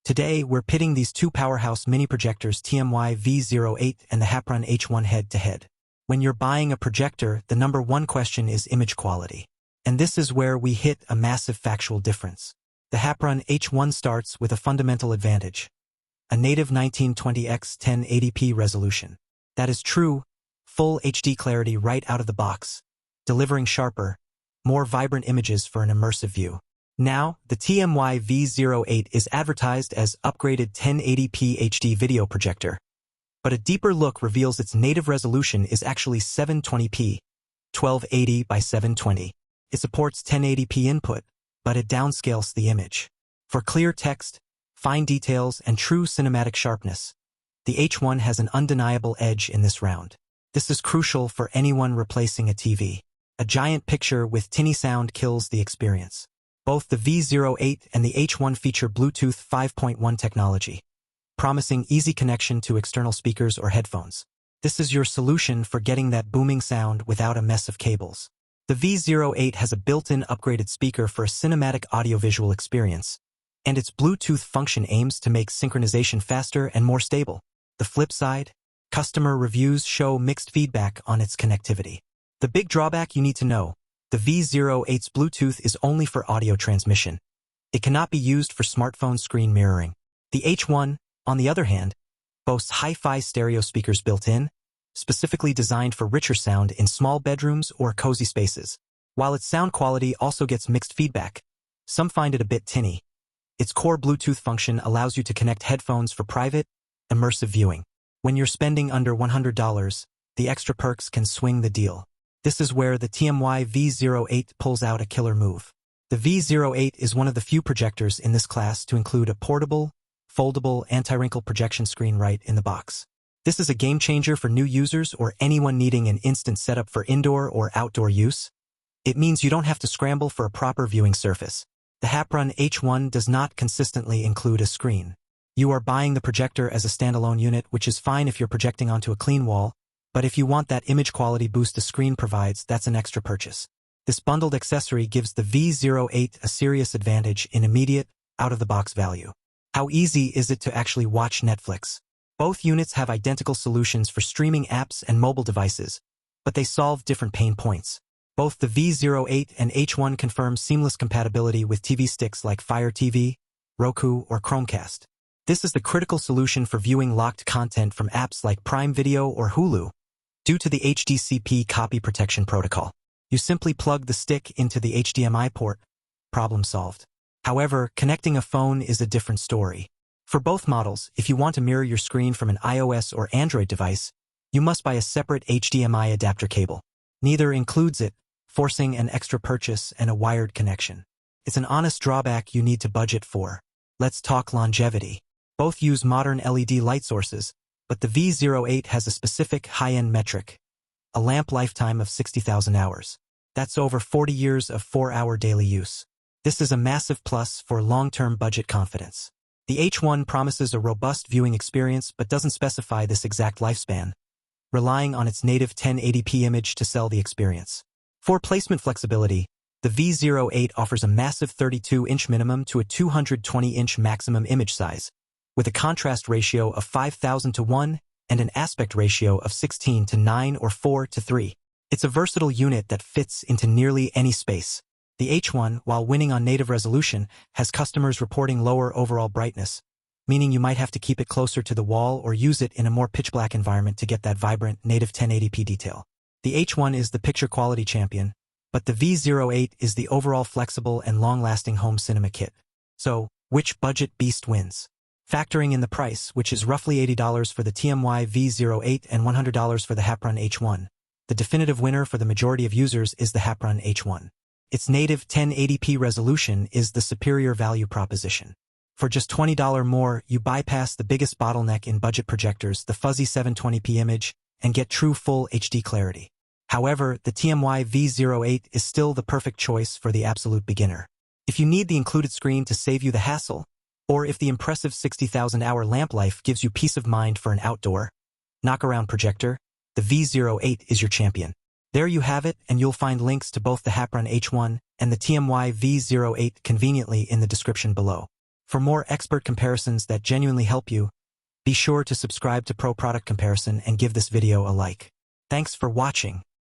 Today, we're pitting these two powerhouse mini projectors TMY V08 and the HAPPRUN H1 head-to-head. When you're buying a projector, the number one question is image quality. And this is where we hit a massive factual difference. The HAPPRUN H1 starts with a fundamental advantage: a native 1920x 1080p resolution. That is true, full HD clarity right out of the box, delivering sharper, more vibrant images for an immersive view. Now, the TMY V08 is advertised as upgraded 1080p HD video projector, but a deeper look reveals its native resolution is actually 720p, 1280 by 720. It supports 1080p input, but it downscales the image. For clear text, fine details, and true cinematic sharpness, the H1 has an undeniable edge in this round. This is crucial for anyone replacing a TV. A giant picture with tinny sound kills the experience. Both the V08 and the H1 feature Bluetooth 5.1 technology, promising easy connection to external speakers or headphones. This is your solution for getting that booming sound without a mess of cables. The V08 has a built-in upgraded speaker for a cinematic audiovisual experience, and its Bluetooth function aims to make synchronization faster and more stable. The flip side, customer reviews show mixed feedback on its connectivity. The big drawback you need to know: the V08's Bluetooth is only for audio transmission. It cannot be used for smartphone screen mirroring. The H1, on the other hand, boasts hi-fi stereo speakers built in, specifically designed for richer sound in small bedrooms or cozy spaces. While its sound quality also gets mixed feedback, some find it a bit tinny. Its core Bluetooth function allows you to connect headphones for private, immersive viewing. When you're spending under $100, the extra perks can swing the deal. This is where the TMY V08 pulls out a killer move. The V08 is one of the few projectors in this class to include a portable, foldable, anti-wrinkle projection screen right in the box. This is a game changer for new users or anyone needing an instant setup for indoor or outdoor use. It means you don't have to scramble for a proper viewing surface. The HAPPRUN H1 does not consistently include a screen. You are buying the projector as a standalone unit, which is fine if you're projecting onto a clean wall, but if you want that image quality boost the screen provides, that's an extra purchase. This bundled accessory gives the V08 a serious advantage in immediate, out-of-the-box value. How easy is it to actually watch Netflix? Both units have identical solutions for streaming apps and mobile devices, but they solve different pain points. Both the V08 and H1 confirm seamless compatibility with TV sticks like Fire TV, Roku, or Chromecast. This is the critical solution for viewing locked content from apps like Prime Video or Hulu. Due to the HDCP copy protection protocol, you simply plug the stick into the HDMI port. Problem solved. However, connecting a phone is a different story. For both models, if you want to mirror your screen from an iOS or Android device, you must buy a separate HDMI adapter cable. Neither includes it, forcing an extra purchase and a wired connection. It's an honest drawback you need to budget for. Let's talk longevity. Both use modern LED light sources, but the V08 has a specific high-end metric: a lamp lifetime of 60,000 hours. That's over 40 years of 4-hour daily use. This is a massive plus for long-term budget confidence. The H1 promises a robust viewing experience but doesn't specify this exact lifespan, relying on its native 1080p image to sell the experience. For placement flexibility, the V08 offers a massive 32-inch minimum to a 220-inch maximum image size, with a contrast ratio of 5,000 to 1 and an aspect ratio of 16 to 9 or 4 to 3. It's a versatile unit that fits into nearly any space. The H1, while winning on native resolution, has customers reporting lower overall brightness, meaning you might have to keep it closer to the wall or use it in a more pitch-black environment to get that vibrant, native 1080p detail. The H1 is the picture quality champion, but the V08 is the overall flexible and long-lasting home cinema kit. So, which budget beast wins? Factoring in the price, which is roughly $80 for the TMY V08 and $100 for the HAPPRUN H1, the definitive winner for the majority of users is the HAPPRUN H1. Its native 1080p resolution is the superior value proposition. For just $20 more, you bypass the biggest bottleneck in budget projectors, the fuzzy 720p image, and get true full HD clarity. However, the TMY V08 is still the perfect choice for the absolute beginner. If you need the included screen to save you the hassle, or if the impressive 60,000-hour lamp life gives you peace of mind for an outdoor, knock-around projector, the V08 is your champion. There you have it, and you'll find links to both the HAPPRUN H1 and the TMY V08 conveniently in the description below. For more expert comparisons that genuinely help you, be sure to subscribe to Pro Product Comparison and give this video a like. Thanks for watching.